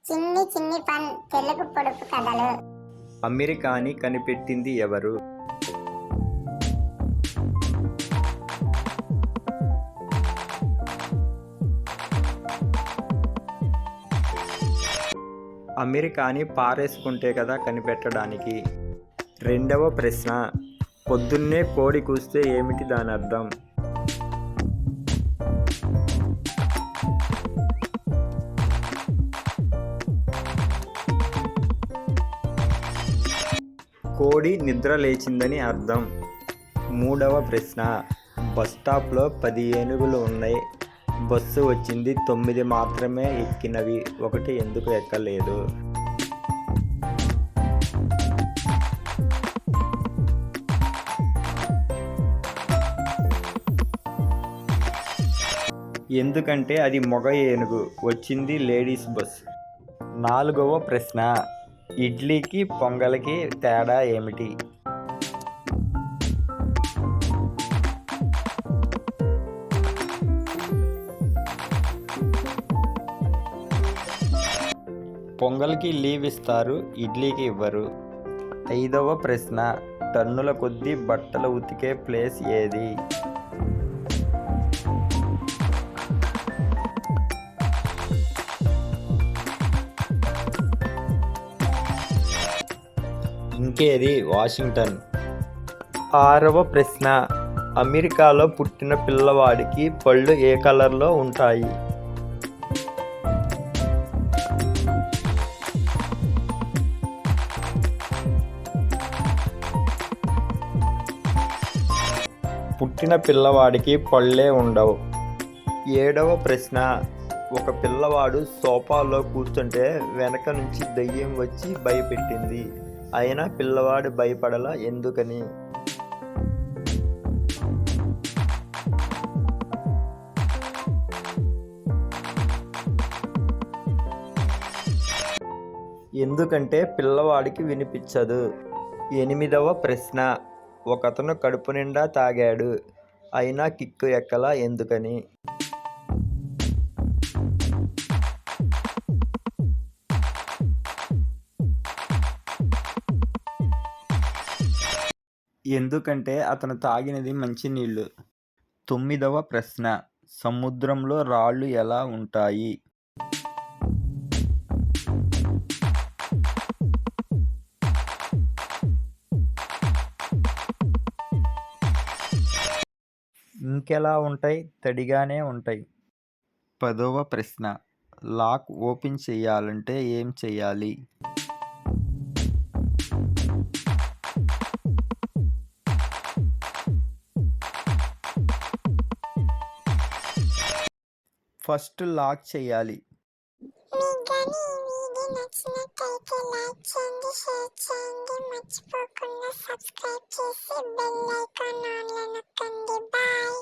చిన్ని చిన్ని ఫన్ తెలుగు పొడుపు కథలు. అమెరికాని కనిపెట్టింది ఎవరు? అమెరికాని పారేసుకుంటే కదా కనిపెట్టడానికి. రెండవ ప్రశ్న, పొద్దున్నే కోడి కూస్తే ఏమిటి దాని అర్థం? కోడి నిద్ర లేచిందని అర్థం. మూడవ ప్రశ్న, బస్ స్టాప్లో 10 ఏనుగులు ఉన్నాయి, బస్సు వచ్చింది, 9 మాత్రమే ఎక్కినవి, 1 ఎందుకు ఎక్కలేదు? ఎందుకంటే అది మగ ఏనుగు, వచ్చింది లేడీస్ బస్. నాలుగవ ప్రశ్న, ఇడ్లీకి పొంగల్కి తేడా ఏమిటి? పొంగల్కి లీవ్ ఇస్తారు, ఇడ్లీకి ఇవ్వరు. ఐదవ ప్రశ్న, టన్నుల కొద్దీ బట్టలు ఉతికే ప్లేస్ ఏది? ఇంకేది? వాషింగ్టన్. ఆరవ ప్రశ్న, అమెరికాలో పుట్టిన పిల్లవాడికి పళ్ళు ఏ కలర్లో ఉంటాయి? పుట్టిన పిల్లవాడికి పళ్ళే ఉండవు. ఏడవ ప్రశ్న, ఒక పిల్లవాడు సోఫాలో కూర్చుంటే వెనక నుంచి దయ్యం వచ్చి భయపెట్టింది, అయినా పిల్లవాడు భయపడలా, ఎందుకని? ఎందుకంటే పిల్లవాడికి వినిపించదు. ఎనిమిదవ ప్రశ్న, ఒకతను కడుపు నిండా తాగాడు, అయినా కిక్కు ఎక్కలా, ఎందుకని? ఎందుకంటే అతను తాగినది మంచినీళ్ళు. తొమ్మిదవ ప్రశ్న, సముద్రంలో రాళ్ళు ఎలా ఉంటాయి? ఇంకెలా ఉంటాయి? తడిగానే ఉంటాయి. పదవ ప్రశ్న, లాక్ ఓపెన్ చేయాలంటే ఏం చేయాలి? ఫస్ట్ లాక్ చేయాలి. మీకు కానీ ఈ వీడియో నచ్చినట్టయితే లైక్ చేయండి, షేర్ చేయండి, మర్చిపోకుండా సబ్స్క్రైబ్ చేసి బెల్ ఐకాన్ ఆన్లో నొక్కండి. బాయ్.